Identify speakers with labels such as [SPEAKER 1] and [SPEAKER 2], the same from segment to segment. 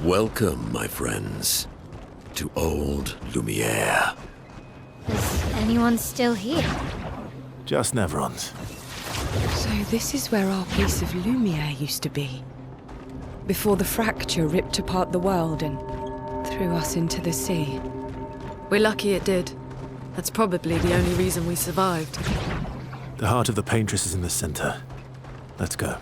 [SPEAKER 1] Welcome, my friends, to old Lumiére.
[SPEAKER 2] Is anyone still here?
[SPEAKER 3] Just Neverons.
[SPEAKER 4] So this is where our piece of Lumiére used to be. Before the fracture ripped apart the world and threw us into the sea.
[SPEAKER 5] We're lucky it did. That's probably the only reason we survived.
[SPEAKER 3] The heart of the paintress is in the center. Let's go.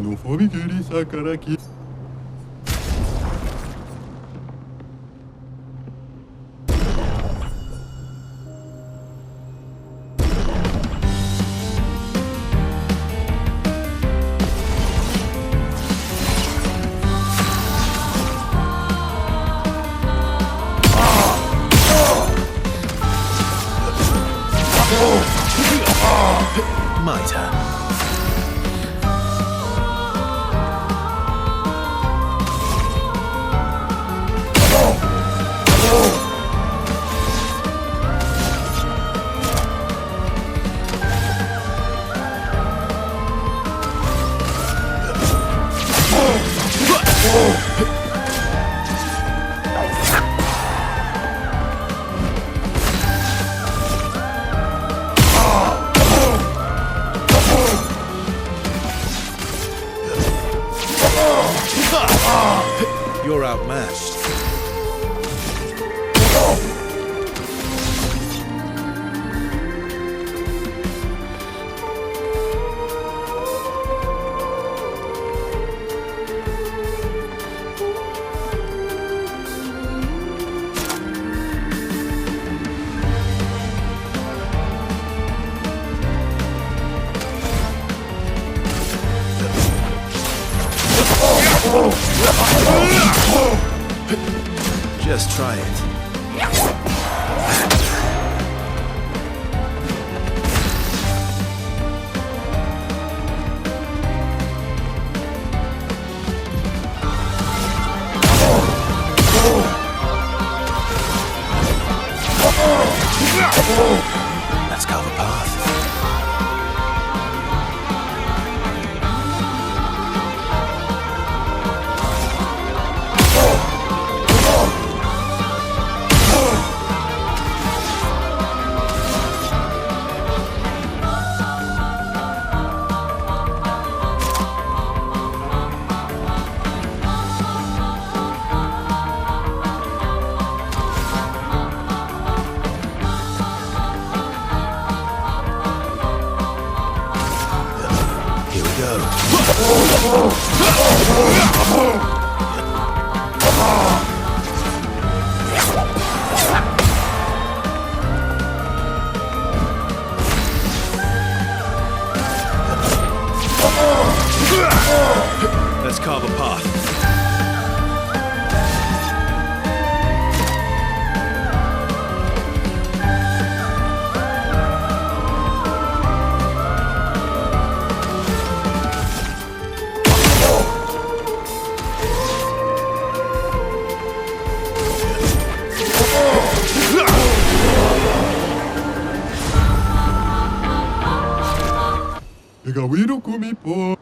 [SPEAKER 6] フォビグリサからき
[SPEAKER 3] My turn. You're outmatched. Just try it. Let's carve a path. Let's carve a path.
[SPEAKER 6] Gawiro kumi po.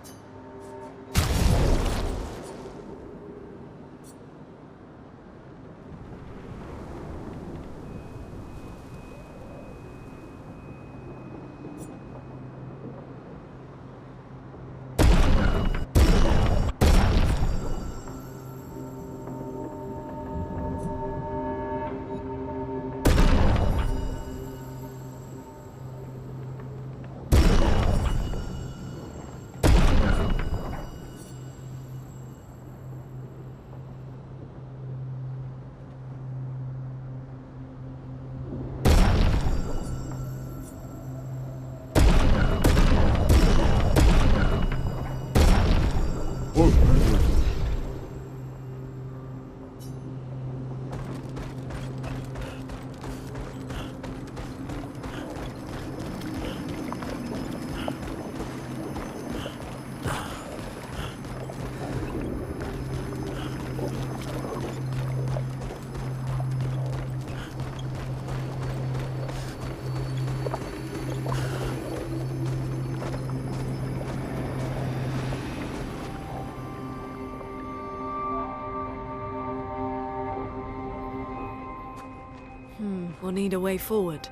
[SPEAKER 5] We'll need a way forward.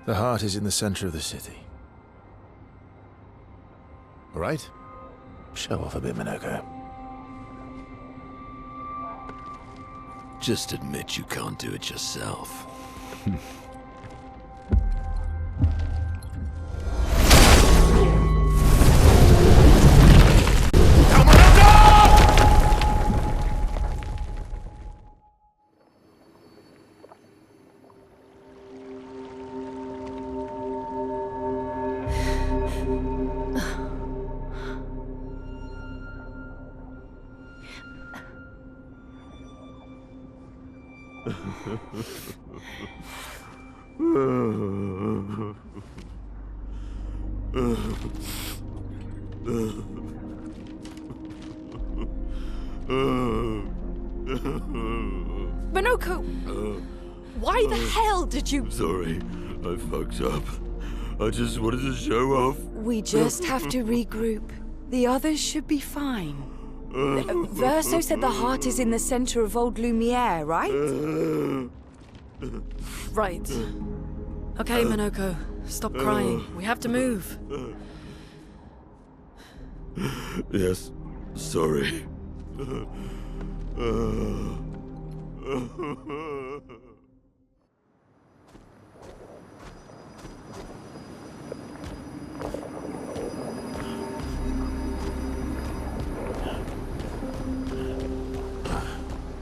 [SPEAKER 3] The heart is in the center of the city. All right? Show off a bit, Minoko.
[SPEAKER 1] Just admit you can't do it yourself.
[SPEAKER 4] Minoko! Why the hell did you...
[SPEAKER 1] Sorry, I fucked up. I just wanted to show off.
[SPEAKER 4] We just have to regroup. The others should be fine. Verso said the heart is in the center of old Lumiére, right?
[SPEAKER 5] Right. Okay, Minoko. Stop crying. We have to move.
[SPEAKER 1] Yes, sorry.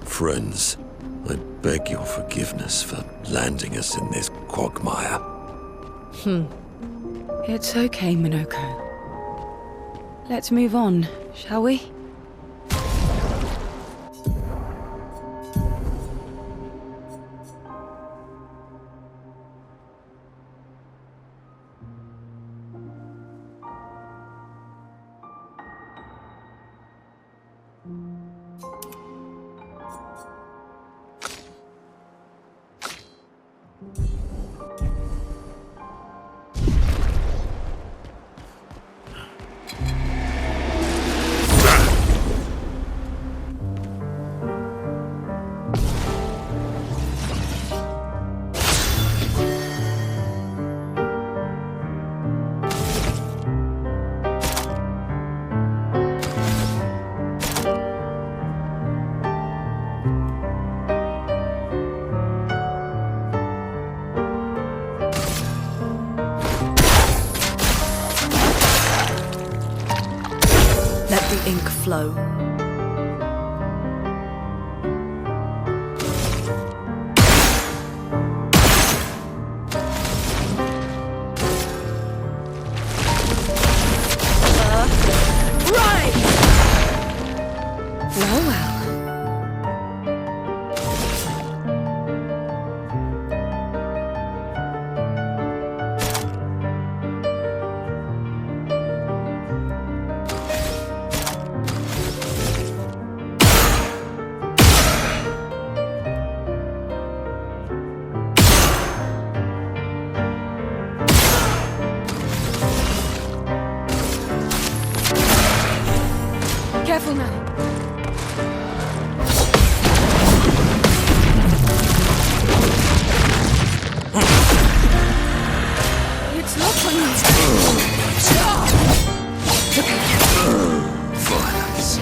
[SPEAKER 1] Friends, I beg your forgiveness for landing us in this quagmire.
[SPEAKER 4] It's okay, Minoko. Let's move on, shall we?
[SPEAKER 5] Let the ink flow.
[SPEAKER 4] Right! Well, well. Careful now. It's not funny.
[SPEAKER 1] Violence.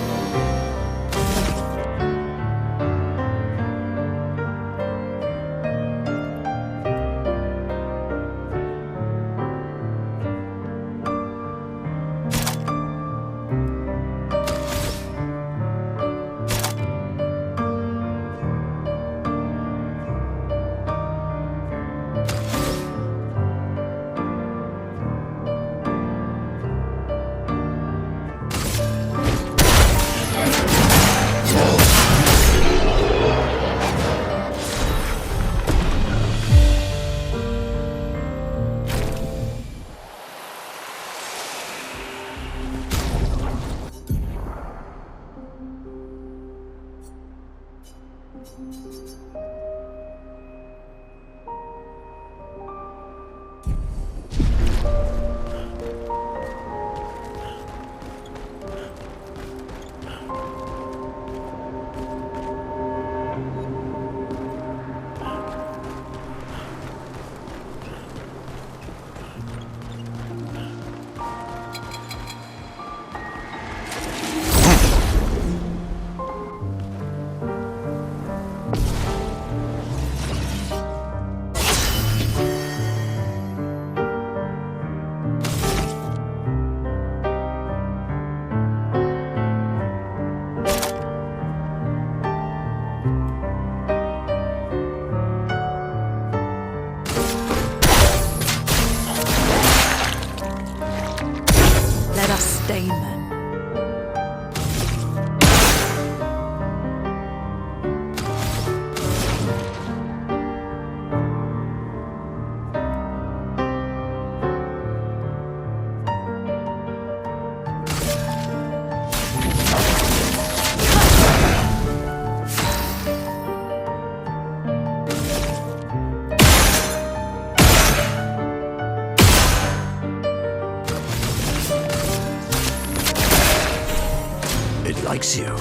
[SPEAKER 3] you.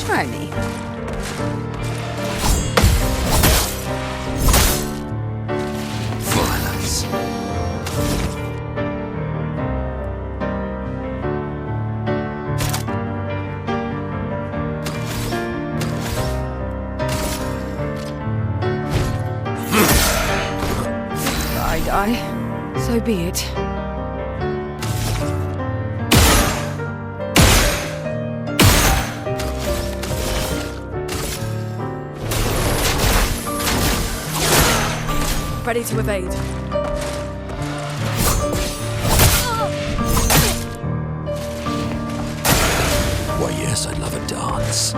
[SPEAKER 4] Try me.
[SPEAKER 1] Violence.
[SPEAKER 4] I die. So be it.
[SPEAKER 5] Ready to evade.
[SPEAKER 1] Why, yes, I love a dance.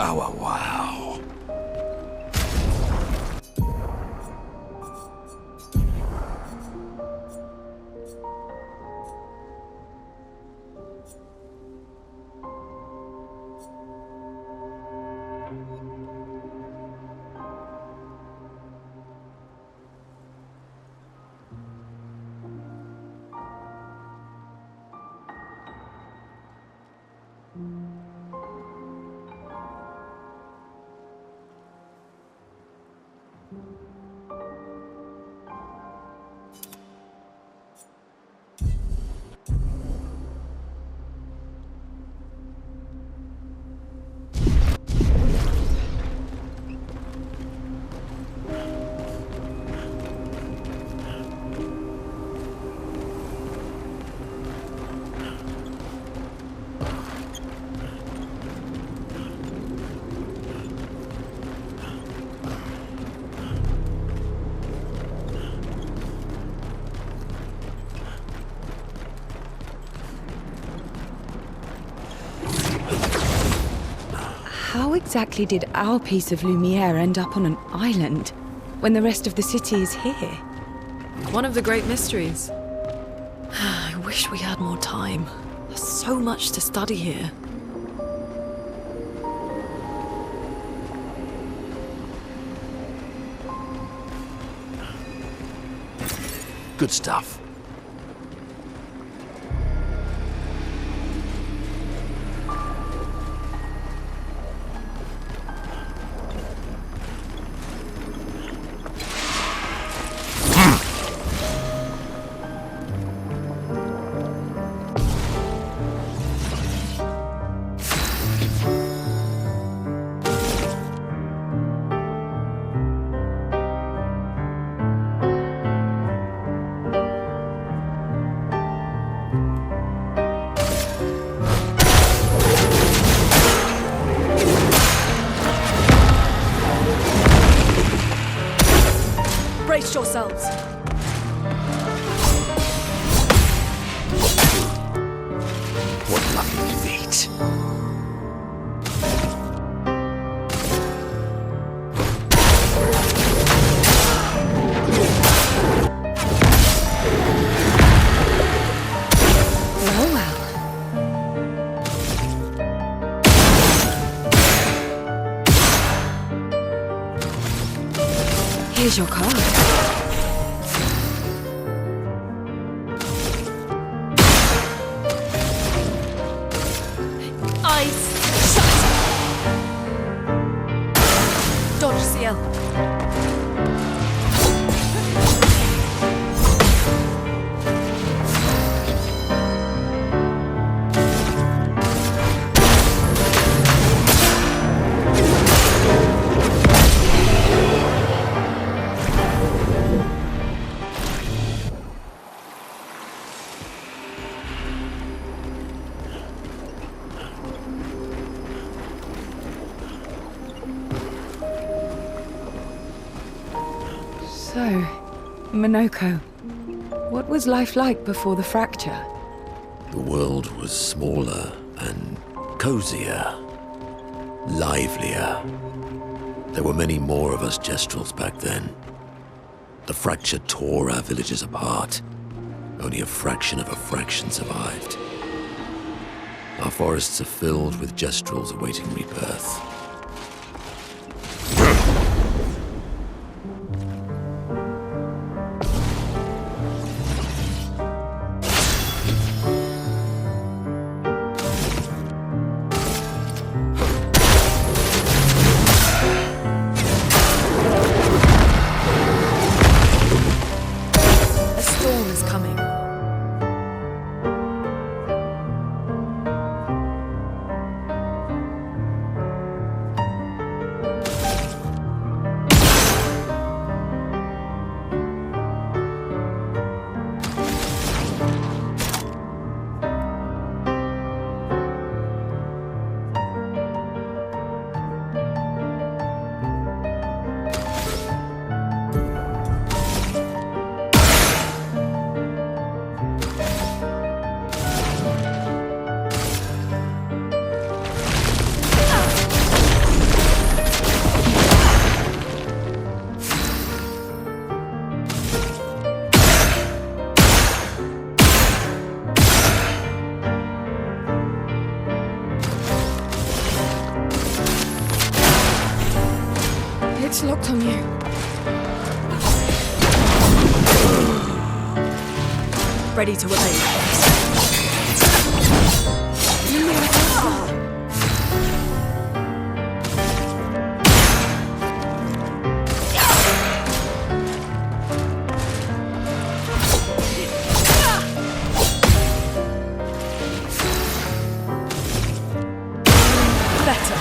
[SPEAKER 1] Oh, wow.
[SPEAKER 4] How exactly did our piece of Lumiére end up on an island when the rest of the city is here?
[SPEAKER 5] One of the great mysteries. I wish we had more time. There's so much to study here.
[SPEAKER 1] Good stuff.
[SPEAKER 5] Brace yourselves.
[SPEAKER 1] What lucky feet.
[SPEAKER 4] Well, well. Here's your card.
[SPEAKER 5] Eyes shut. Dodge CL.
[SPEAKER 4] So, Monoko, What was life like before the fracture?
[SPEAKER 1] The world was smaller and cozier, livelier. There were many more of us Gestrels back then. The fracture tore our villages apart. Only a fraction of a fraction survived. Our forests are filled with Gestrels awaiting rebirth.
[SPEAKER 5] A storm is coming. It's locked on you. Ready to evade. Better.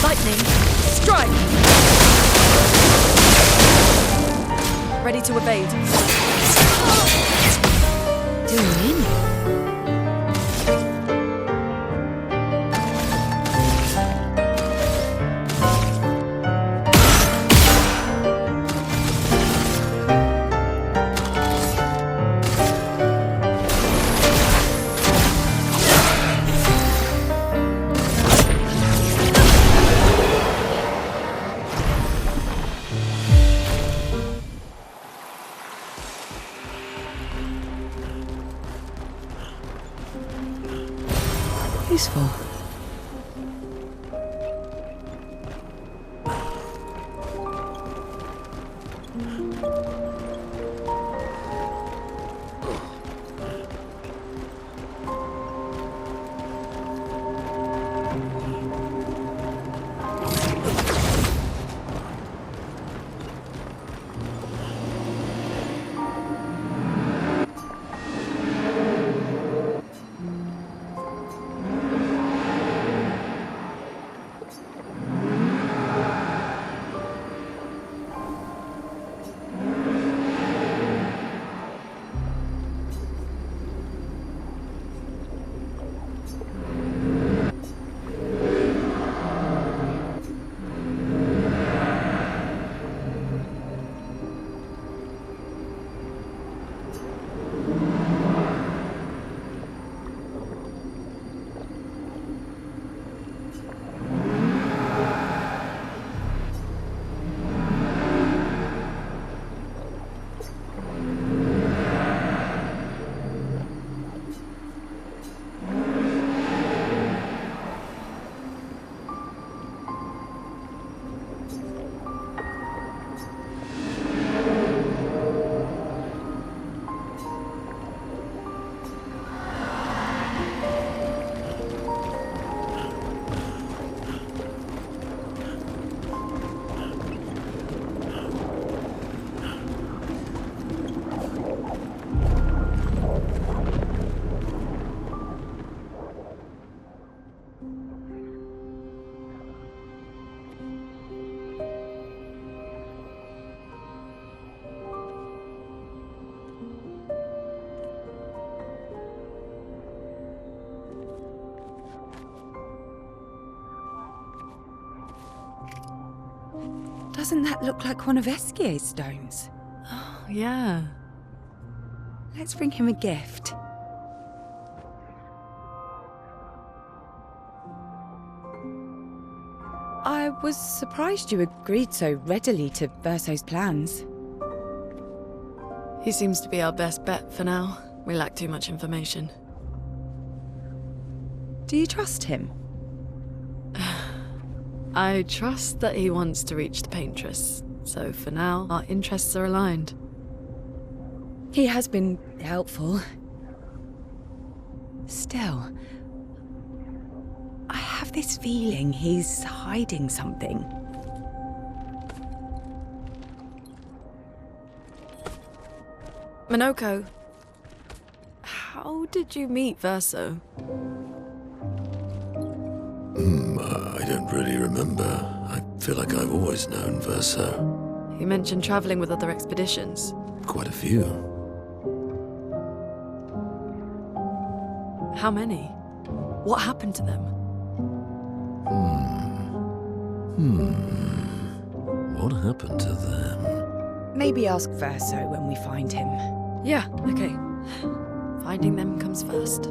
[SPEAKER 5] Lightning, strike! Ready to evade.
[SPEAKER 2] Do you mean?
[SPEAKER 4] Useful. Doesn't that look like one of Esquier's stones?
[SPEAKER 5] Oh, yeah.
[SPEAKER 4] Let's bring him a gift. I was surprised you agreed so readily to Verso's plans.
[SPEAKER 5] He seems to be our best bet for now. We lack too much information.
[SPEAKER 4] Do you trust him?
[SPEAKER 5] I trust that he wants to reach the Paintress, so for now, our interests are aligned.
[SPEAKER 4] He has been helpful. Still, I have this feeling he's hiding something.
[SPEAKER 5] Minoko, how did you meet Verso?
[SPEAKER 1] I don't really remember. I feel like I've always known Verso.
[SPEAKER 5] You mentioned traveling with other expeditions.
[SPEAKER 1] Quite a few.
[SPEAKER 5] How many? What happened to them?
[SPEAKER 1] What happened to them?
[SPEAKER 4] Maybe ask Verso when we find him.
[SPEAKER 5] Yeah, okay. Finding them comes first.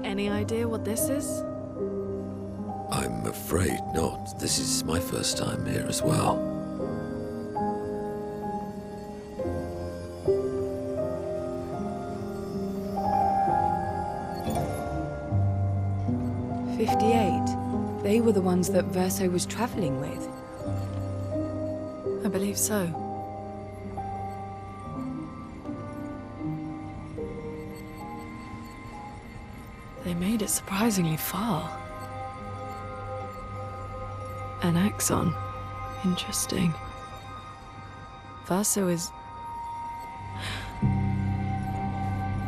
[SPEAKER 5] Any idea what this is?
[SPEAKER 1] I'm afraid not. This is my first time here as well.
[SPEAKER 4] They were the ones that Verso was traveling with.
[SPEAKER 5] I believe so. They made it surprisingly far. An axon. Interesting. Verso is...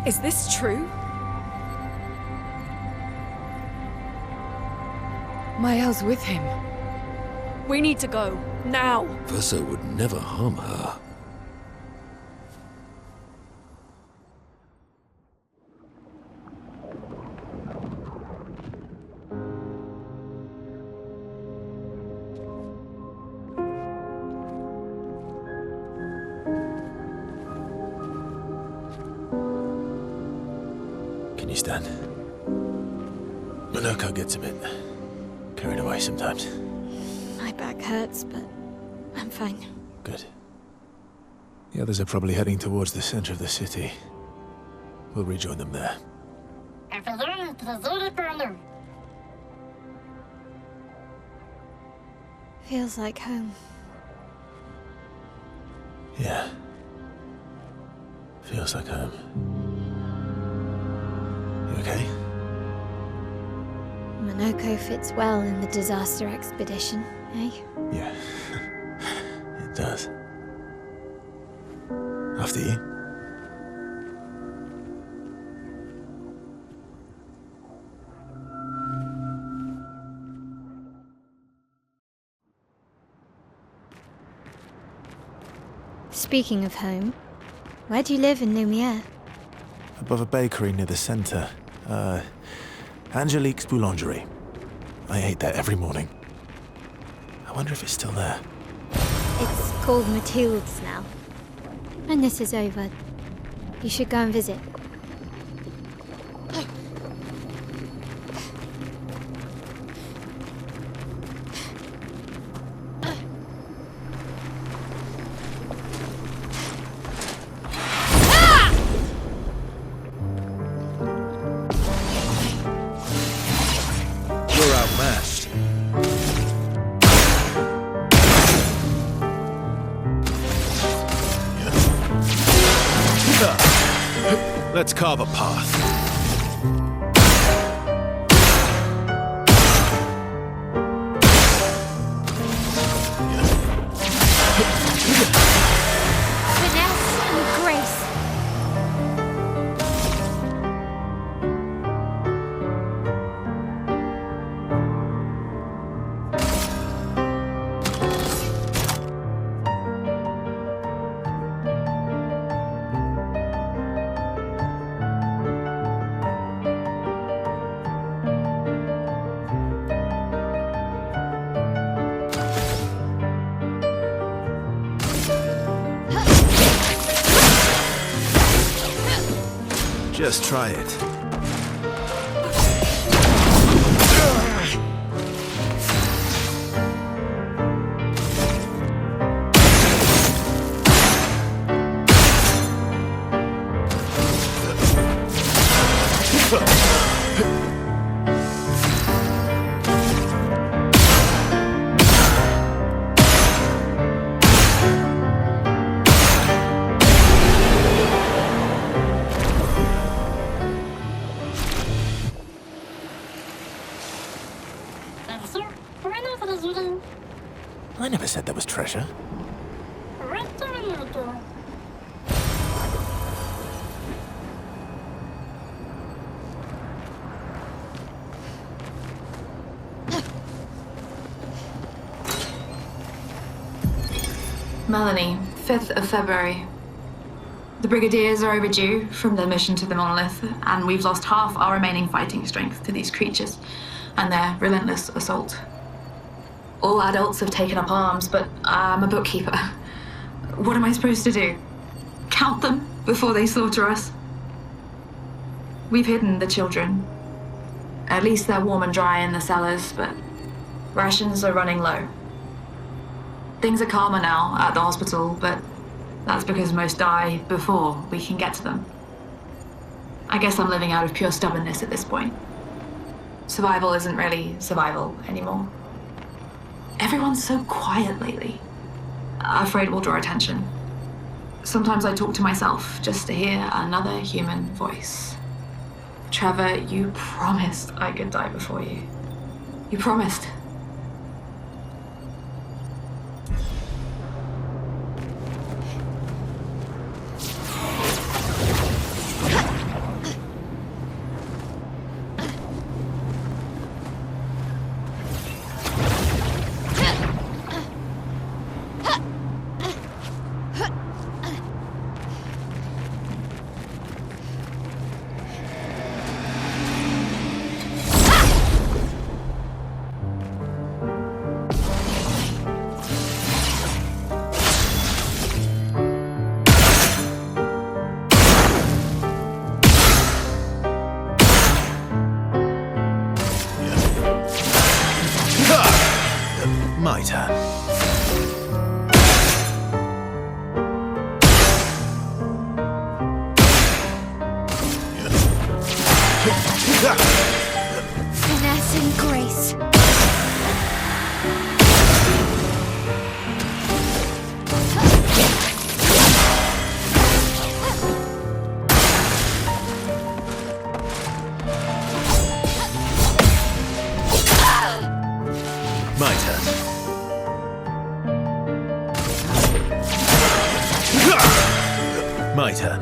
[SPEAKER 5] Is this true?
[SPEAKER 4] Mael's with him.
[SPEAKER 5] We need to go. Now!
[SPEAKER 1] Verso would never harm her.
[SPEAKER 3] Can you stand? Minoko gets a bit carried away sometimes.
[SPEAKER 2] My back hurts, but I'm fine.
[SPEAKER 3] Good. The others are probably heading towards the center of the city. We'll rejoin them there.
[SPEAKER 2] Feels like home.
[SPEAKER 3] Yeah. Feels like home. You okay?
[SPEAKER 2] Minoko fits well in the disaster expedition, eh?
[SPEAKER 3] Yeah. It does. After you.
[SPEAKER 2] Speaking of home, where do you live in Lumiére?
[SPEAKER 3] Above a bakery near the center. Angelique's Boulangerie. I ate there every morning. I wonder if it's still there.
[SPEAKER 2] It's called Mathilde's now. When this is over, you should go and visit.
[SPEAKER 1] You're outmatched.
[SPEAKER 3] Let's carve a path.
[SPEAKER 2] Finesse and grace.
[SPEAKER 3] Just try it. I never said there was treasure.
[SPEAKER 7] Melanie, 5th of February. The Brigadiers are overdue from their mission to the Monolith, and we've lost half our remaining fighting strength to these creatures and their relentless assault. All adults have taken up arms, but I'm a bookkeeper. What am I supposed to do? Count them before they slaughter us? We've hidden the children. At least they're warm and dry in the cellars, but rations are running low. Things are calmer now at the hospital, but that's because most die before we can get to them. I guess I'm living out of pure stubbornness at this point. Survival isn't really survival anymore. Everyone's so quiet lately. Afraid we'll draw attention. Sometimes I talk to myself just to hear another human voice. Trevor, you promised I could die before you. You promised.
[SPEAKER 3] My turn.
[SPEAKER 2] Finesse and grace.
[SPEAKER 3] My turn. My turn.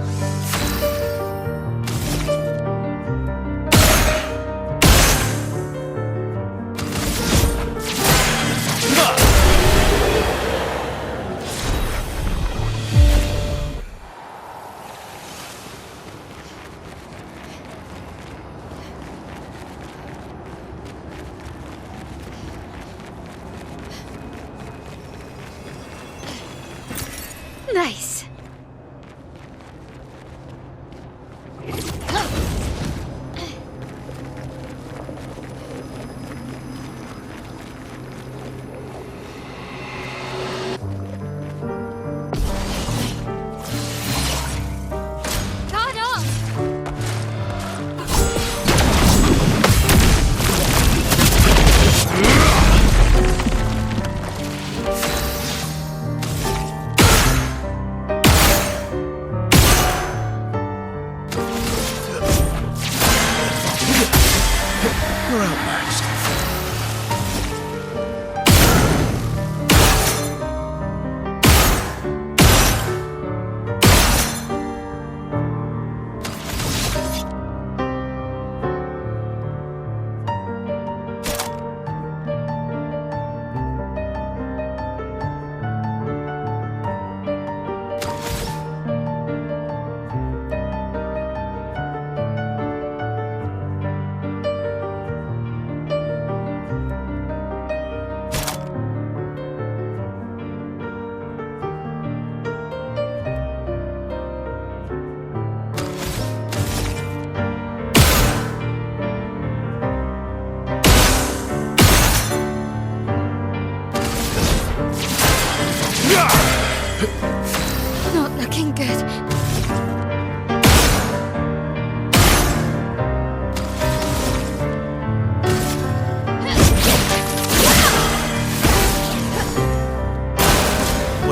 [SPEAKER 2] Nice. Guard up!
[SPEAKER 3] We're outmatched.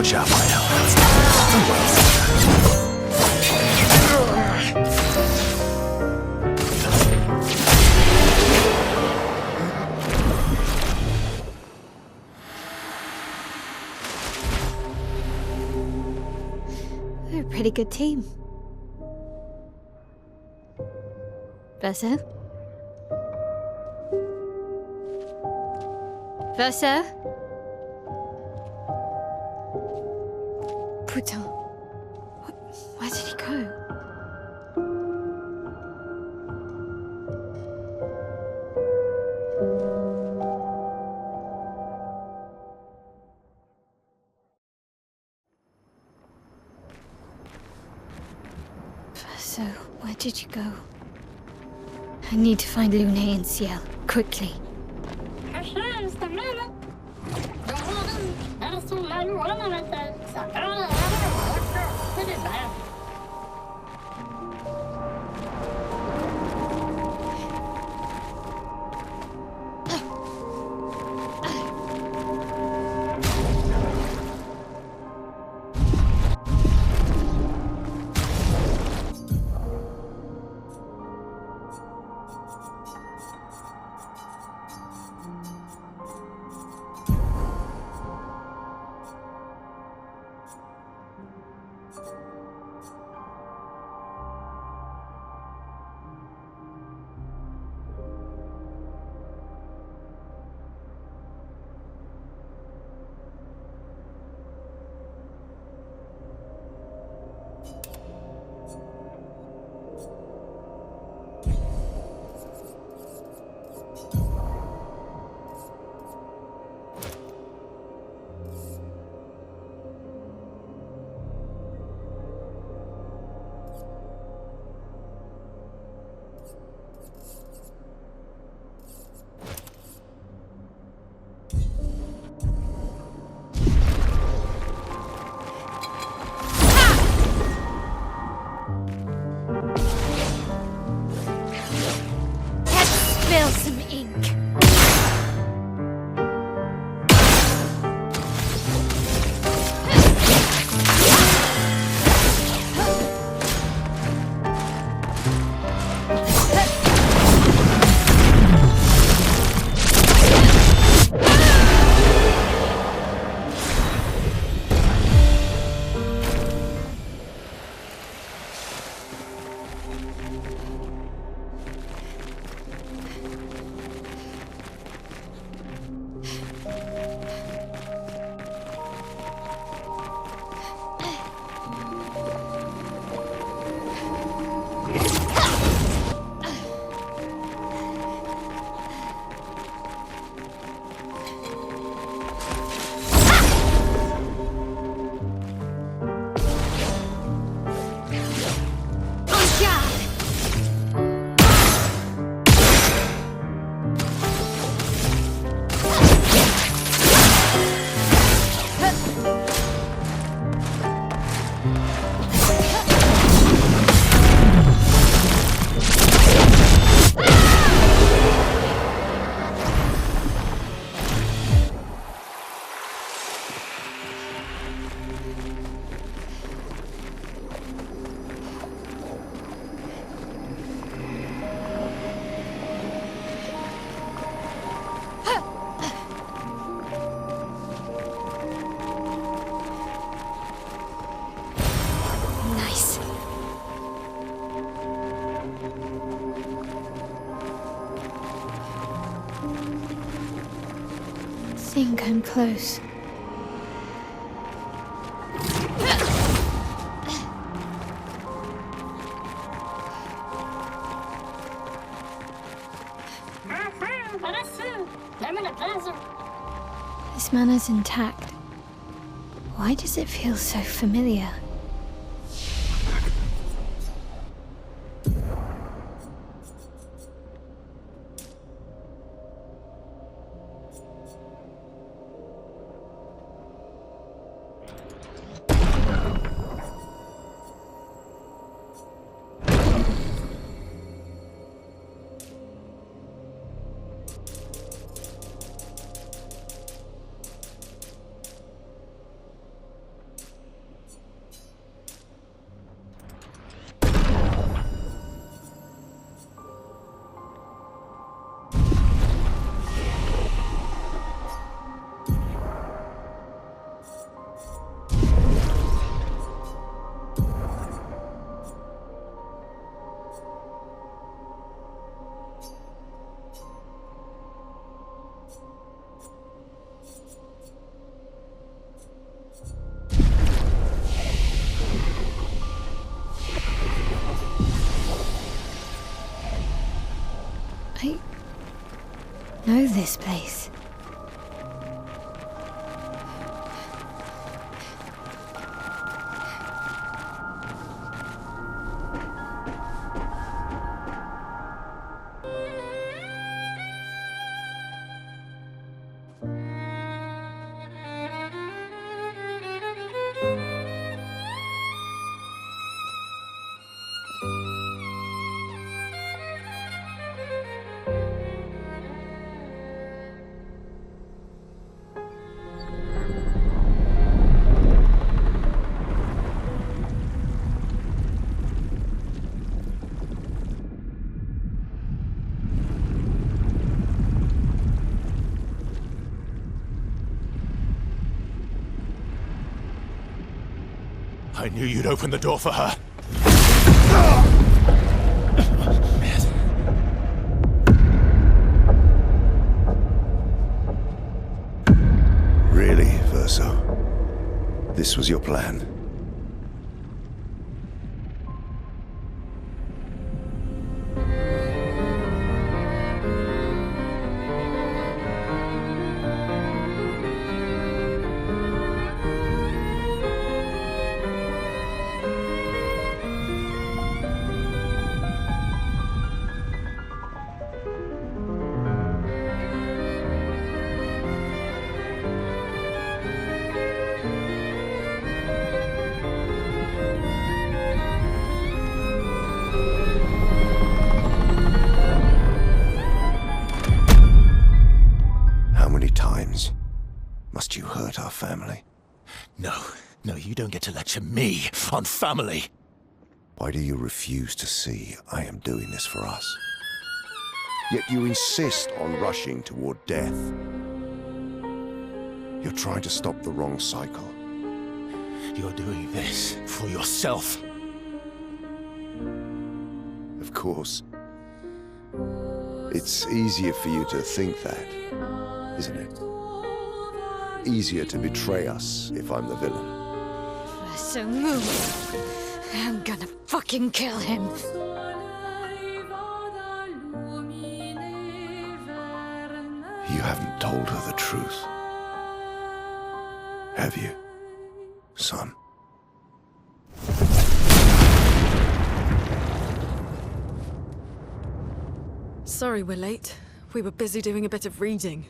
[SPEAKER 3] Watch out, my Al.
[SPEAKER 2] We're a pretty good team. Verso? Verso? Putain. Where did he go? Verso, where did you go? I need to find Lumiére and Ciel, quickly. Spill some ink. think I'm close. This manner's intact. Why does it feel so familiar? I know this place.
[SPEAKER 3] I knew you'd open the door for her.
[SPEAKER 8] Really, Verso? This was your plan? Must you hurt our family?
[SPEAKER 3] No, you don't get to lecture me on family.
[SPEAKER 8] Why do you refuse to see I am doing this for us? Yet you insist on rushing toward death. You're trying to stop the wrong cycle.
[SPEAKER 3] You're doing this for yourself.
[SPEAKER 8] Of course. It's easier for you to think that, isn't it? Easier to betray us if I'm the villain.
[SPEAKER 2] Verso, move. I'm gonna fucking kill him.
[SPEAKER 8] You haven't told her the truth. Have you, son?
[SPEAKER 5] Sorry we're late. We were busy doing a bit of reading.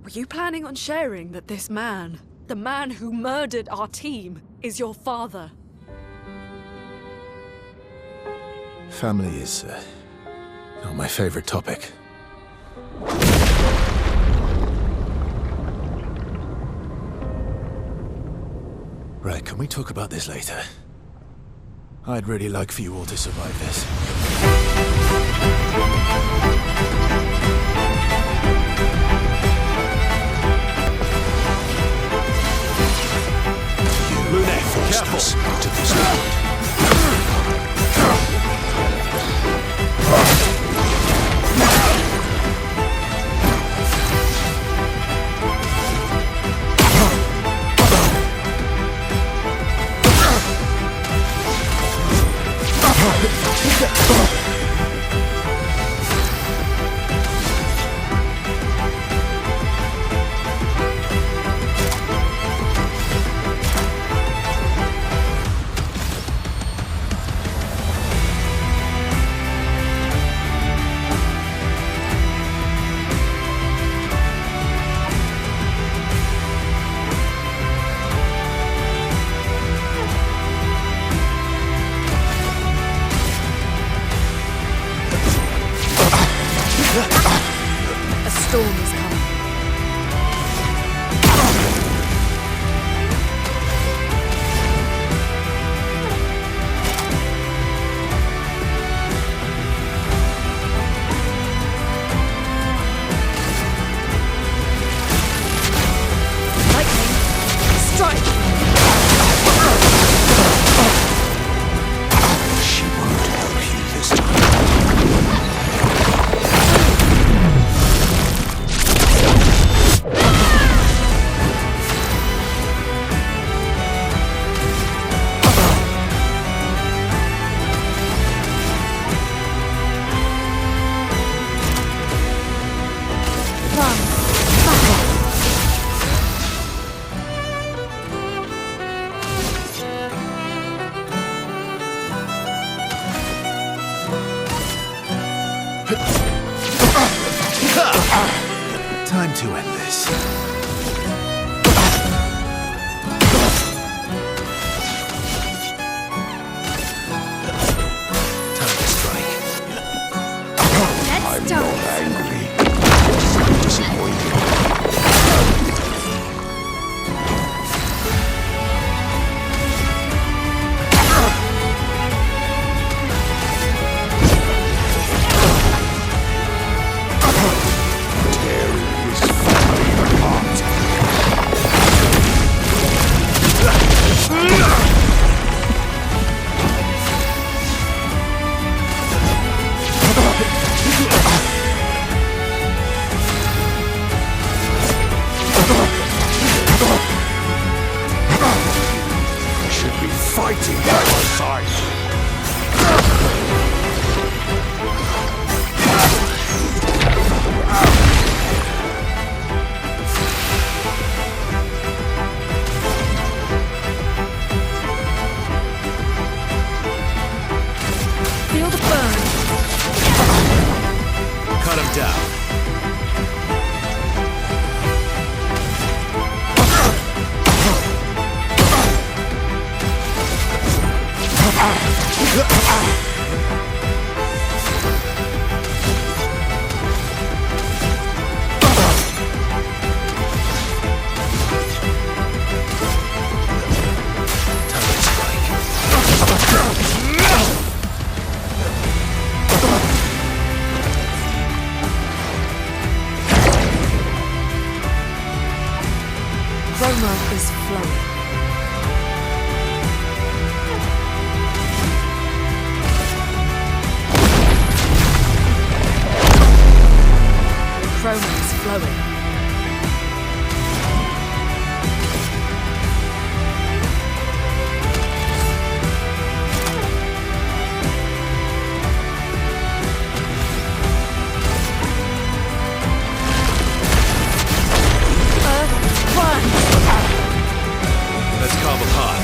[SPEAKER 5] Were you planning on sharing that this man, the man who murdered our team, is your father?
[SPEAKER 3] Family is not my favorite topic. Right, can we talk about this later? I'd really like for you all to survive this.
[SPEAKER 8] Lumiére, careful! To this world.
[SPEAKER 5] A storm is coming. Lightning, strike!
[SPEAKER 8] She won't help you this time.
[SPEAKER 3] Time to end this. Time to strike.
[SPEAKER 8] I'm not angry. Just disappointed. Tearing this family apart. We should be fighting by our side.
[SPEAKER 5] Feel the burn.
[SPEAKER 3] Cut him down. Time to strike.
[SPEAKER 5] Chroma is flowing. Chroma is flowing. Run!
[SPEAKER 3] Let's carve a path.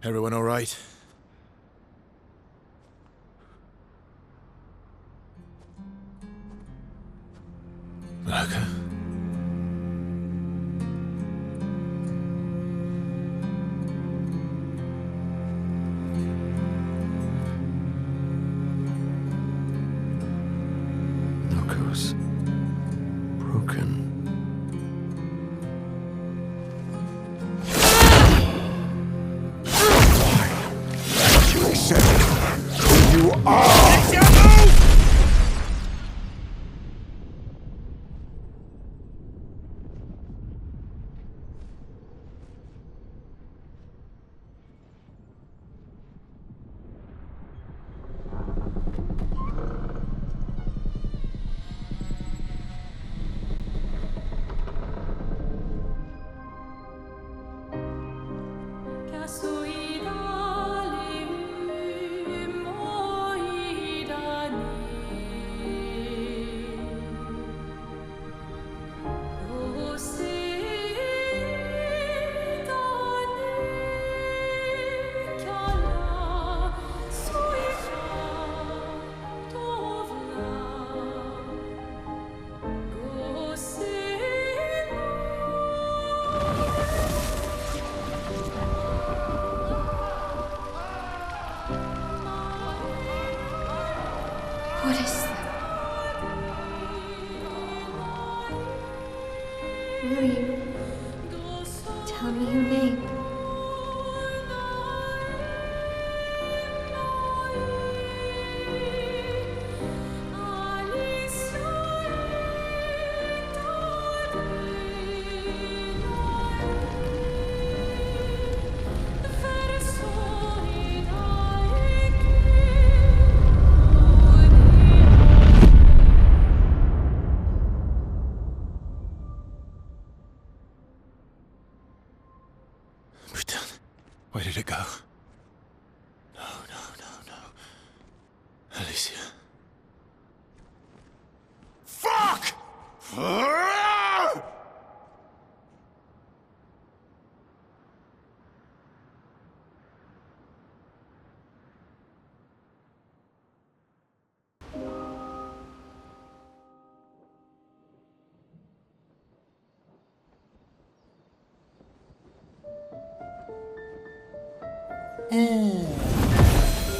[SPEAKER 3] Everyone all right? Okay.
[SPEAKER 1] Noko's broken.
[SPEAKER 8] You accept who you are!
[SPEAKER 2] What is that? Will you tell me your name?
[SPEAKER 3] We're done. Where did it go? No, no, no, no. Alicia.
[SPEAKER 8] Fuck!
[SPEAKER 6] Oh,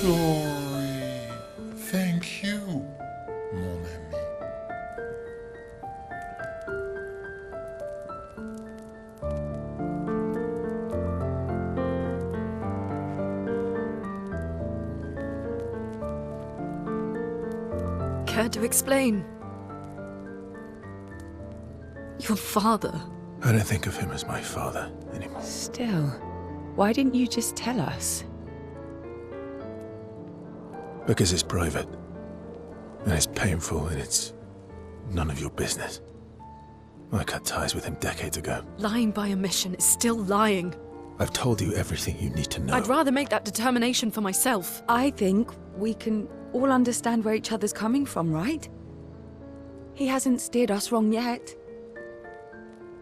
[SPEAKER 6] Dory. Thank you, mon ami.
[SPEAKER 5] Care to explain? Your father.
[SPEAKER 3] I don't think of him as my father anymore.
[SPEAKER 4] Still, why didn't you just tell us?
[SPEAKER 3] Because it's private. And it's painful and it's none of your business. I cut ties with him decades ago.
[SPEAKER 5] Lying by omission is still lying.
[SPEAKER 3] I've told you everything you need to know.
[SPEAKER 5] I'd rather make that determination for myself.
[SPEAKER 4] I think we can all understand where each other's coming from, right? He hasn't steered us wrong yet.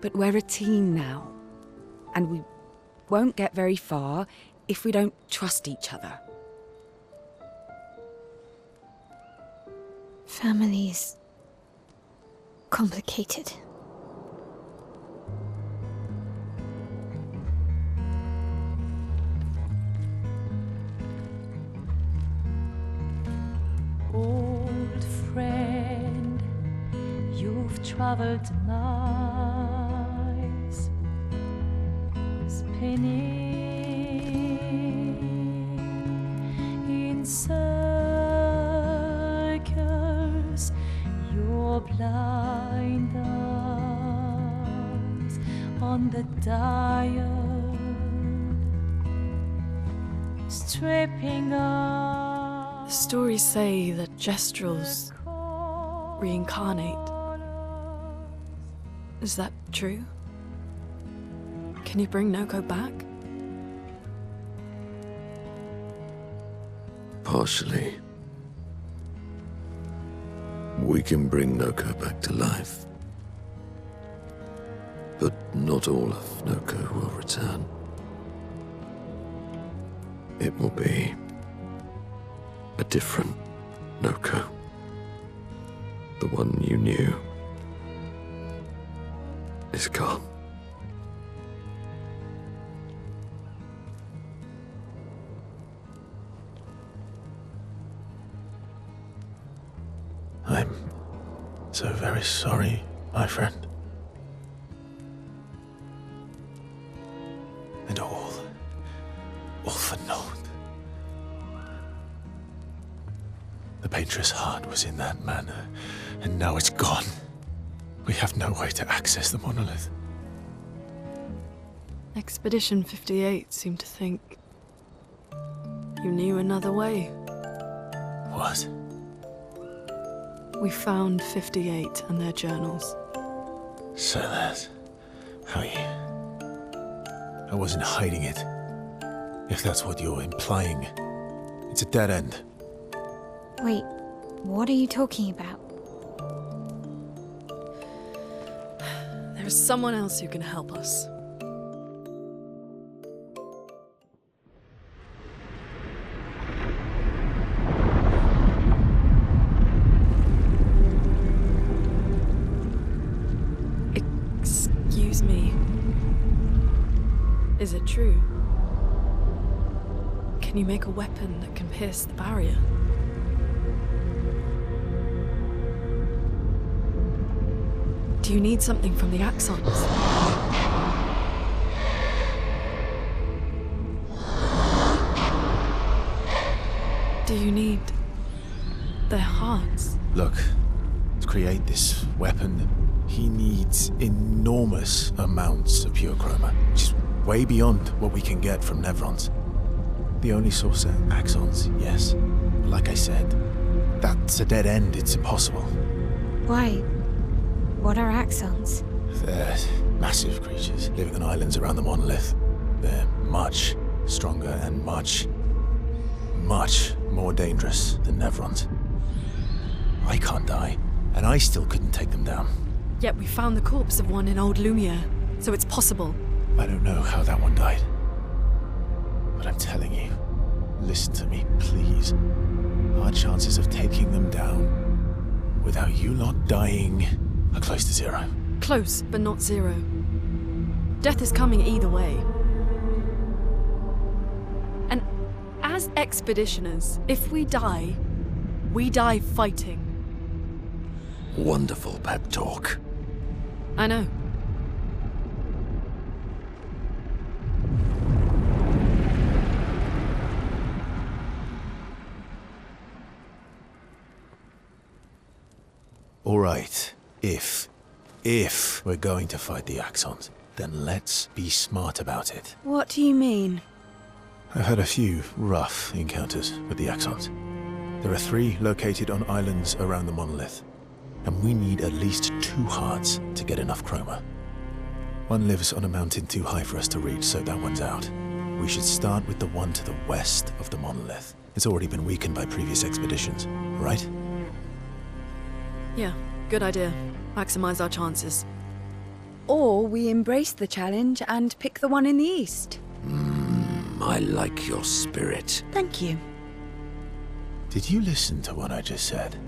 [SPEAKER 4] But we're a team now. And we won't get very far if we don't trust each other.
[SPEAKER 2] Family's complicated.
[SPEAKER 9] Old friend, you've traveled miles, spinning in circles, your blind eyes on the dial, stripping off.
[SPEAKER 5] Stories say that Gestrels reincarnate. Is that true? Can you bring Noko back?
[SPEAKER 1] Partially. We can bring Noko back to life. But not all of Noko will return. It will be a different Noko. The one you knew is gone.
[SPEAKER 3] I'm so very sorry, my friend. And all for naught. The painter's heart was in that manor, and now it's gone. We have no way to access the monolith.
[SPEAKER 5] Expedition 58 seemed to think you knew another way.
[SPEAKER 3] What?
[SPEAKER 5] We found 58 and their journals.
[SPEAKER 3] So that's how you... I wasn't hiding it. If that's what you're implying. It's a dead end.
[SPEAKER 2] Wait, what are you talking about?
[SPEAKER 5] There is someone else who can help us. Excuse me. Is it true? Can you make a weapon that can pierce the barrier? Do you need something from the Axons? Do you need their hearts?
[SPEAKER 3] Look, to create this weapon, he needs enormous amounts of pure chroma, which is way beyond what we can get from Nevrons. The only source are Axons, yes. But like I said, that's a dead end, it's impossible.
[SPEAKER 2] Why? What are Axons?
[SPEAKER 3] They're massive creatures living on islands around the monolith. They're much stronger and much more dangerous than Nevrons. I can't die, and I still couldn't take them down.
[SPEAKER 5] Yet we found the corpse of one in old Lumiére, so it's possible.
[SPEAKER 3] I don't know how that one died. But I'm telling you, listen to me, please. Our chances of taking them down without you lot dying are close to zero.
[SPEAKER 5] Close, but not zero. Death is coming either way. And as expeditioners, if we die fighting.
[SPEAKER 1] Wonderful pep talk.
[SPEAKER 5] I know.
[SPEAKER 3] All right, if we're going to fight the Axons, then let's be smart about it.
[SPEAKER 4] What do you mean?
[SPEAKER 3] I've had a few rough encounters with the Axons. There are 3 located on islands around the monolith, and we need at least 2 hearts to get enough chroma. One lives on a mountain too high for us to reach, so that one's out. We should start with the one to the west of the monolith. It's already been weakened by previous expeditions, right?
[SPEAKER 5] Yeah, good idea. Maximize our chances.
[SPEAKER 4] Or we embrace the challenge and pick the one in the east.
[SPEAKER 1] I like your spirit.
[SPEAKER 4] Thank you.
[SPEAKER 3] Did you listen to what I just said?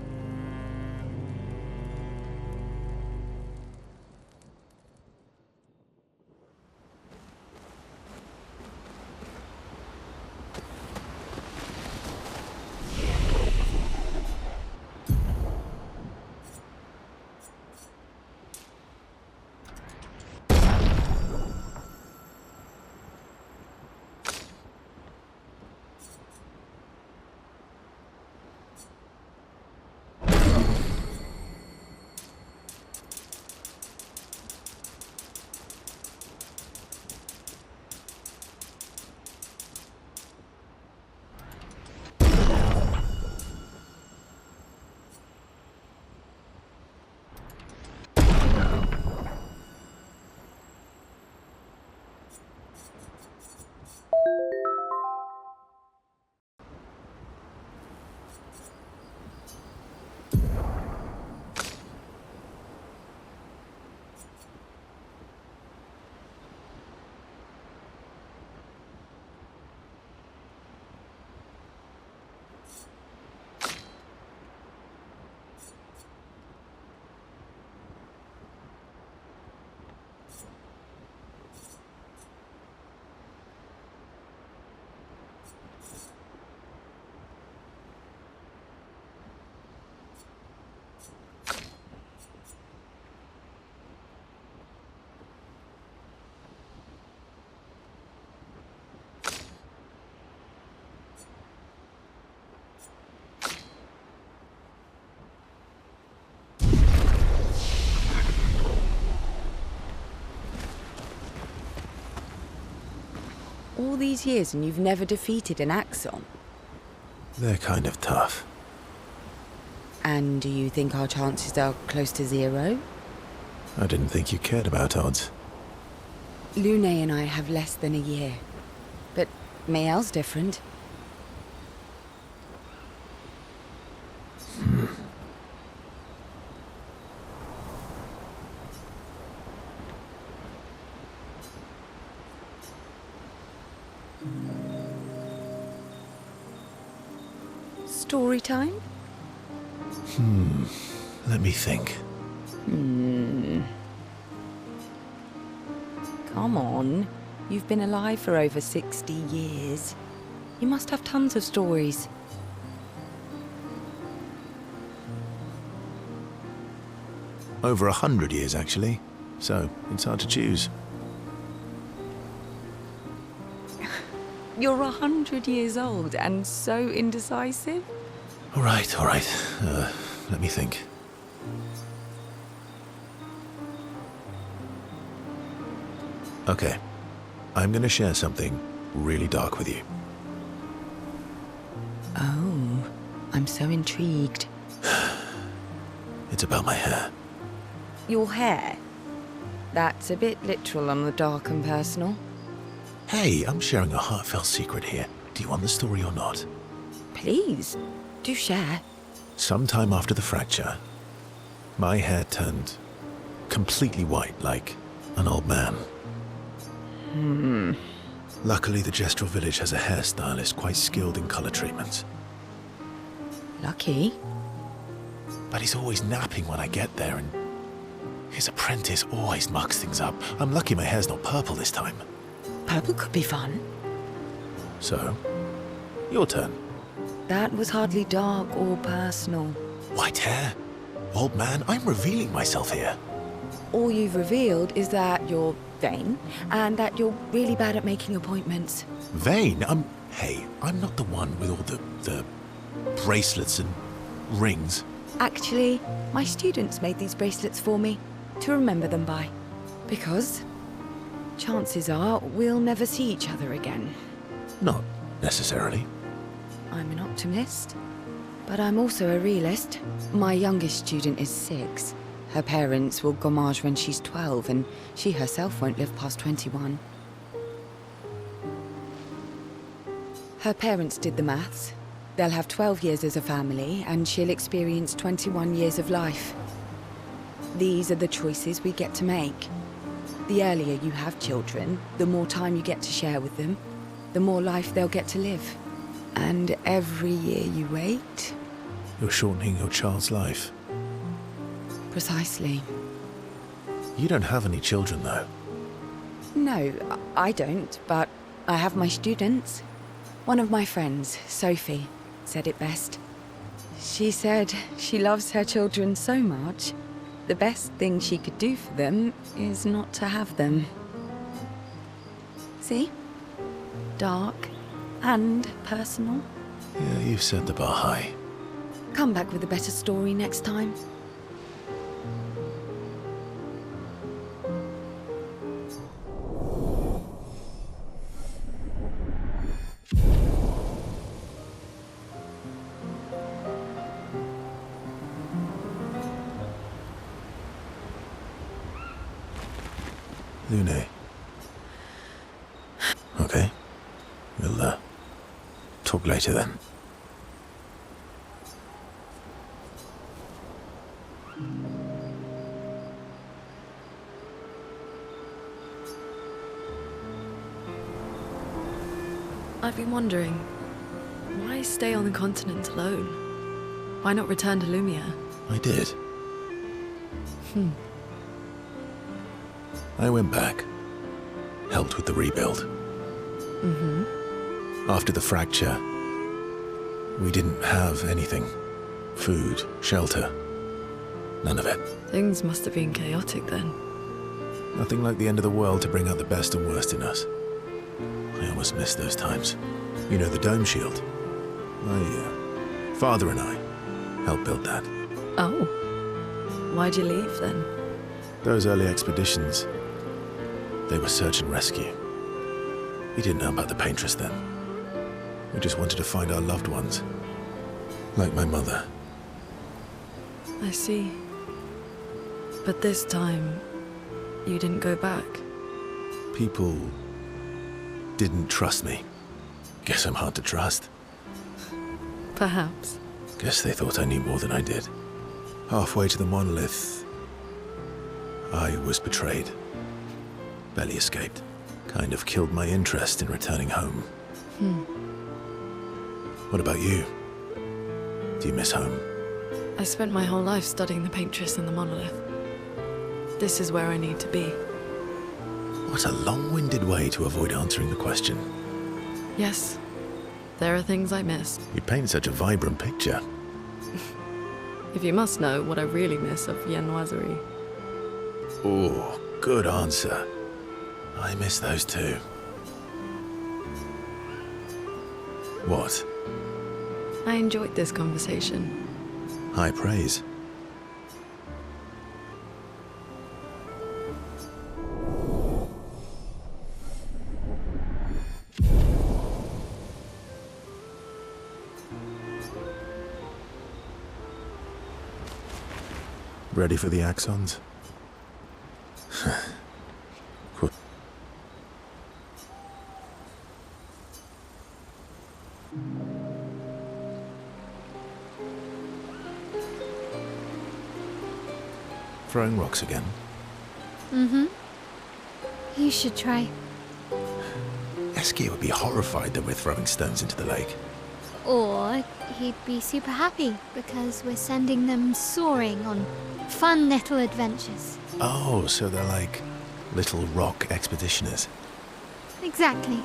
[SPEAKER 4] these years and you've never defeated an Axon?
[SPEAKER 3] They're kind of tough.
[SPEAKER 4] And do you think our chances are close to 0?
[SPEAKER 3] I didn't think you cared about odds.
[SPEAKER 4] Lumiére and I have less than a year. But Mael's different. Story time?
[SPEAKER 3] Let me think.
[SPEAKER 4] Come on. You've been alive for over 60 years. You must have tons of stories.
[SPEAKER 3] Over 100 years, actually. So, it's hard to choose.
[SPEAKER 4] You're 100 years old and so indecisive?
[SPEAKER 3] All right. Let me think. Okay. I'm gonna share something really dark with you.
[SPEAKER 4] Oh, I'm so intrigued.
[SPEAKER 3] It's about my hair.
[SPEAKER 4] Your hair? That's a bit literal on the dark and personal.
[SPEAKER 3] Hey, I'm sharing a heartfelt secret here. Do you want the story or not?
[SPEAKER 4] Please, do share.
[SPEAKER 3] Sometime after the fracture, my hair turned completely white, like an old man. Luckily, the Gestural village has a hairstylist quite skilled in color treatments.
[SPEAKER 4] Lucky?
[SPEAKER 3] But he's always napping when I get there, and his apprentice always mucks things up. I'm lucky my hair's not purple this time.
[SPEAKER 4] Purple could be fun.
[SPEAKER 3] So, your turn.
[SPEAKER 4] That was hardly dark or personal.
[SPEAKER 3] White hair? Old man, I'm revealing myself here.
[SPEAKER 4] All you've revealed is that you're vain, and that you're really bad at making appointments.
[SPEAKER 3] Vain? Hey, I'm not the one with all the bracelets and rings.
[SPEAKER 4] Actually, my students made these bracelets for me, to remember them by. Because chances are we'll never see each other again.
[SPEAKER 3] Not necessarily.
[SPEAKER 4] I'm an optimist, but I'm also a realist. My youngest student is 6. Her parents will gommage when she's 12, and she herself won't live past 21. Her parents did the maths. They'll have 12 years as a family, and she'll experience 21 years of life. These are the choices we get to make. The earlier you have children, the more time you get to share with them, the more life they'll get to live. And every year you wait...
[SPEAKER 3] You're shortening your child's life.
[SPEAKER 4] Precisely.
[SPEAKER 3] You don't have any children, though.
[SPEAKER 4] No, I don't, but I have my students. One of my friends, Sophie, said it best. She said she loves her children so much, the best thing she could do for them is not to have them. See? Dark and personal.
[SPEAKER 3] Yeah, you've set the bar high.
[SPEAKER 4] Come back with a better story next time.
[SPEAKER 3] Lumiére. Okay. We'll, talk later then.
[SPEAKER 5] I've been wondering, why stay on the continent alone? Why not return to Lumiére?
[SPEAKER 3] I did. I went back. Helped with the rebuild. After the fracture, we didn't have anything. Food, shelter, none of it.
[SPEAKER 5] Things must have been chaotic then.
[SPEAKER 3] Nothing like the end of the world to bring out the best and worst in us. I almost miss those times. You know, the dome shield. My father and I helped build that.
[SPEAKER 5] Oh. Why'd you leave then?
[SPEAKER 3] Those early expeditions, they were search and rescue. We didn't know about the paintress then. We just wanted to find our loved ones. Like my mother.
[SPEAKER 5] I see. But this time, you didn't go back.
[SPEAKER 3] People didn't trust me. Guess I'm hard to trust.
[SPEAKER 5] Perhaps.
[SPEAKER 3] Guess they thought I knew more than I did. Halfway to the monolith, I was betrayed. Barely escaped. Kind of killed my interest in returning home. What about you? Do you miss home?
[SPEAKER 5] I spent my whole life studying the paintress and the monolith. This is where I need to be.
[SPEAKER 3] What a long-winded way to avoid answering the question.
[SPEAKER 5] Yes, there are things I miss.
[SPEAKER 3] You paint such a vibrant picture.
[SPEAKER 5] If you must know what I really miss of viennoiserie.
[SPEAKER 3] Oh, good answer. I miss those too. What?
[SPEAKER 5] I enjoyed this conversation.
[SPEAKER 3] High praise. Ready for the axons? Cool. Throwing rocks again?
[SPEAKER 2] You should try.
[SPEAKER 3] Eski would be horrified that we're throwing stones into the lake.
[SPEAKER 2] Or he'd be super happy because we're sending them soaring on fun little adventures.
[SPEAKER 3] Oh, so they're like little rock expeditioners.
[SPEAKER 2] Exactly.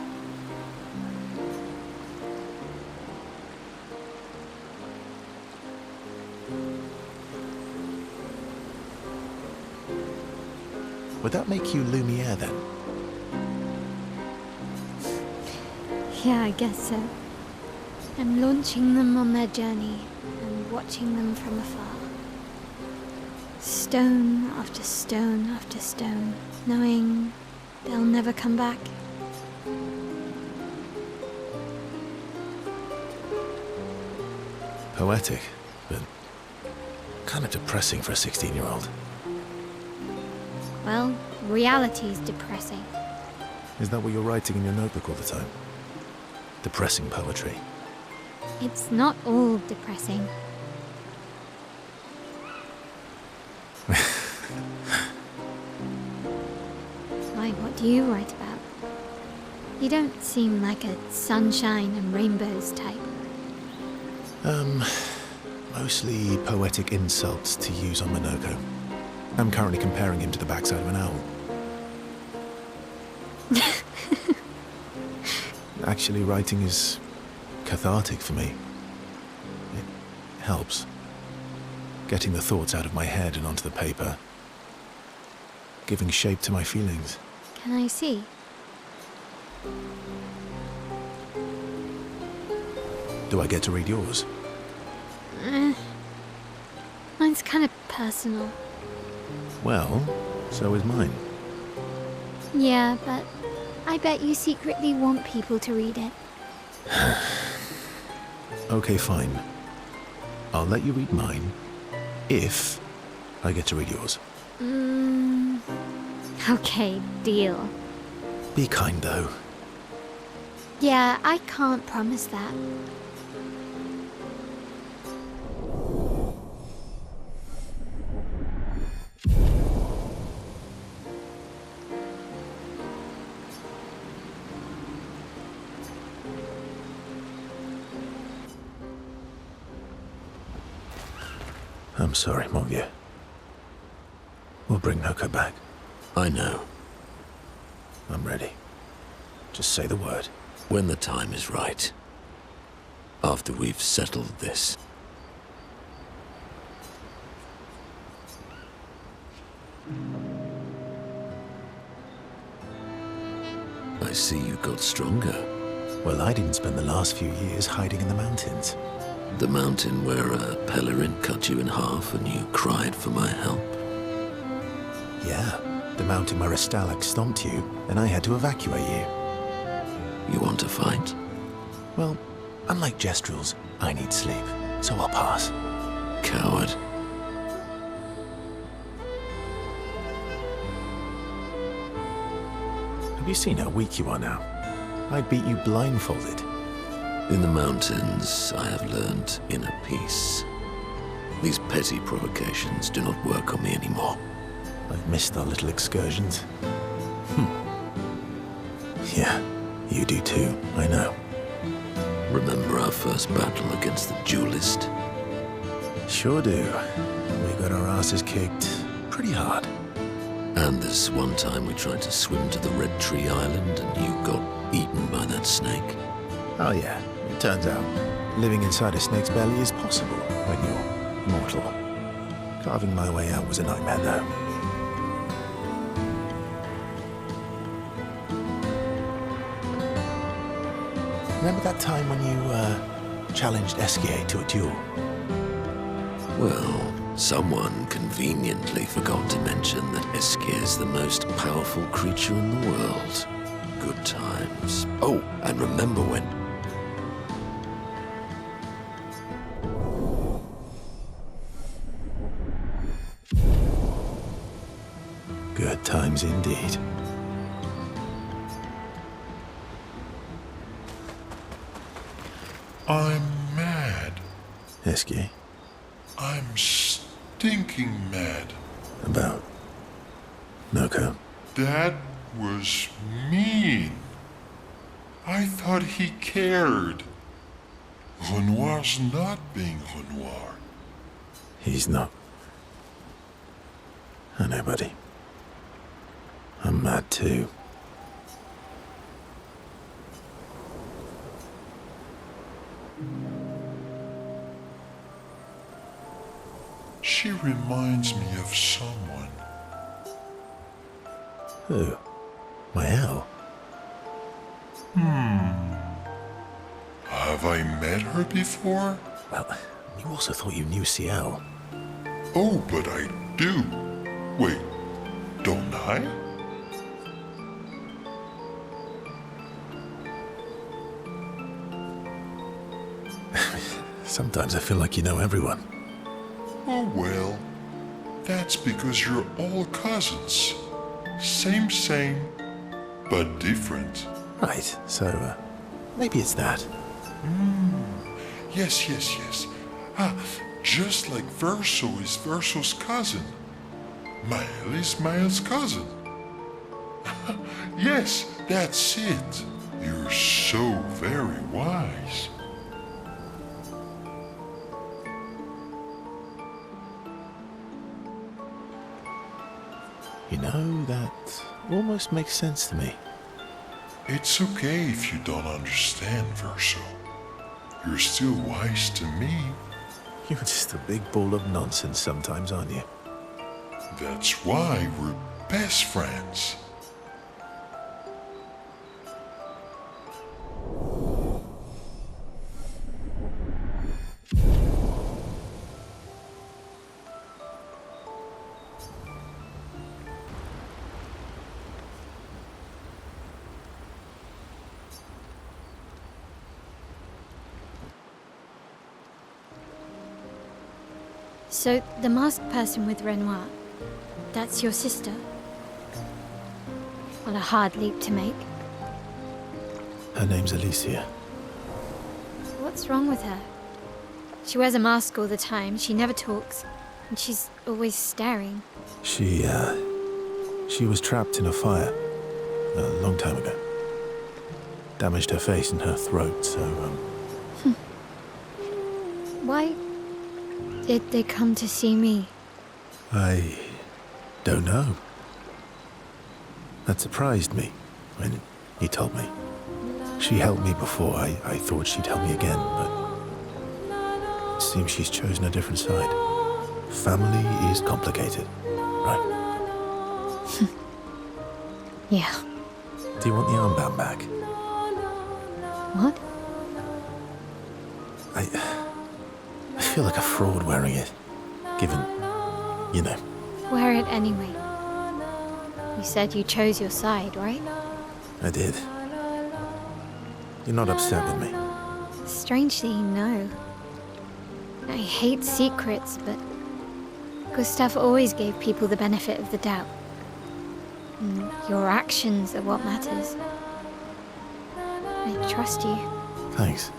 [SPEAKER 3] Would that make you Lumiére then?
[SPEAKER 2] Yeah, I guess so. I'm launching them on their journey and watching them from afar. Stone after stone after stone, knowing they'll never come back.
[SPEAKER 3] Poetic, but kind of depressing for a 16-year-old.
[SPEAKER 2] Well, reality's depressing.
[SPEAKER 3] Is that what you're writing in your notebook all the time? Depressing poetry.
[SPEAKER 2] It's not all depressing. Why, what do you write about? You don't seem like a sunshine and rainbows type.
[SPEAKER 3] Mostly poetic insults to use on Minoko. I'm currently comparing him to the backside of an owl. Actually, writing is cathartic for me. It helps. Getting the thoughts out of my head and onto the paper. Giving shape to my feelings.
[SPEAKER 2] Can I see?
[SPEAKER 3] Do I get to read yours?
[SPEAKER 2] Mine's kind of personal.
[SPEAKER 3] Well, so is mine.
[SPEAKER 2] Yeah, but I bet you secretly want people to read it.
[SPEAKER 3] Okay, fine. I'll let you read mine, if I get to read yours.
[SPEAKER 2] Okay, deal.
[SPEAKER 3] Be kind, though.
[SPEAKER 2] Yeah, I can't promise that.
[SPEAKER 3] I'm sorry, mon vieux. We'll bring Noko back.
[SPEAKER 1] I know.
[SPEAKER 3] I'm ready. Just say the word.
[SPEAKER 1] When the time is right. After we've settled this. I see you got stronger.
[SPEAKER 3] Well, I didn't spend the last few years hiding in the mountains.
[SPEAKER 1] The mountain where a Pellerin cut you in half and you cried for my help.
[SPEAKER 3] Yeah, the mountain where a Stalag stomped you and I had to evacuate you.
[SPEAKER 1] You want to fight?
[SPEAKER 3] Well, unlike Gestrels, I need sleep, so I'll pass.
[SPEAKER 1] Coward.
[SPEAKER 3] Have you seen how weak you are now? I'd beat you blindfolded.
[SPEAKER 1] In the mountains, I have learned inner peace. These petty provocations do not work on me anymore.
[SPEAKER 3] I've missed our little excursions. Yeah, you do too, I know.
[SPEAKER 1] Remember our first battle against the duelist?
[SPEAKER 3] Sure do. We got our asses kicked pretty hard.
[SPEAKER 1] And this one time we tried to swim to the Red Tree Island and you got eaten by that snake.
[SPEAKER 3] Oh yeah, it turns out living inside a snake's belly is possible when you're mortal. Carving my way out was a nightmare though. Remember that time when you challenged Esquier to a duel?
[SPEAKER 1] Well, someone conveniently forgot to mention that Esquier is the most powerful creature in the world. Good times. Oh, and remember when...
[SPEAKER 3] Good times indeed.
[SPEAKER 6] I'm mad.
[SPEAKER 3] Esquier,
[SPEAKER 6] I'm stinking mad.
[SPEAKER 3] about Noko.
[SPEAKER 6] That was mean. I thought he cared. Renoir's not being Renoir.
[SPEAKER 3] He's not. I know, buddy. I'm mad too.
[SPEAKER 6] She reminds me of someone.
[SPEAKER 3] Who? My owl?
[SPEAKER 6] Have I met her before?
[SPEAKER 3] Well, you also thought you knew Ciel.
[SPEAKER 6] Oh, but I do. Wait, don't I?
[SPEAKER 3] Sometimes I feel like you know everyone.
[SPEAKER 6] Oh, well, that's because you're all cousins. Same, but different.
[SPEAKER 3] Right, so, maybe it's that.
[SPEAKER 6] Yes. Ah, just like Verso is Verso's cousin. Mael is Mael's cousin. Yes, that's it. You're so very wise.
[SPEAKER 3] You know, that almost makes sense to me.
[SPEAKER 6] It's okay if you don't understand, Verso. You're still wise to me.
[SPEAKER 3] You're just a big ball of nonsense sometimes, aren't you?
[SPEAKER 6] That's why we're best friends.
[SPEAKER 2] So, the masked person with Renoir, that's your sister? What a hard leap to make.
[SPEAKER 3] Her name's Alicia.
[SPEAKER 2] What's wrong with her? She wears a mask all the time, she never talks, and she's always staring.
[SPEAKER 3] She was trapped in a fire a long time ago. Damaged her face and her throat, so,
[SPEAKER 2] Why did they come to see me?
[SPEAKER 3] I don't know. That surprised me when he told me. She helped me before. I thought she'd help me again, but it seems she's chosen a different side. Family is complicated, right?
[SPEAKER 2] Yeah.
[SPEAKER 3] Do you want the armband back?
[SPEAKER 2] What?
[SPEAKER 3] I feel like a fraud wearing it, given, you know.
[SPEAKER 2] Wear it anyway. You said you chose your side, right?
[SPEAKER 3] I did. You're not upset with me.
[SPEAKER 2] Strangely, no. I hate secrets, but Gustav always gave people the benefit of the doubt. And your actions are what matters. I trust you.
[SPEAKER 3] Thanks.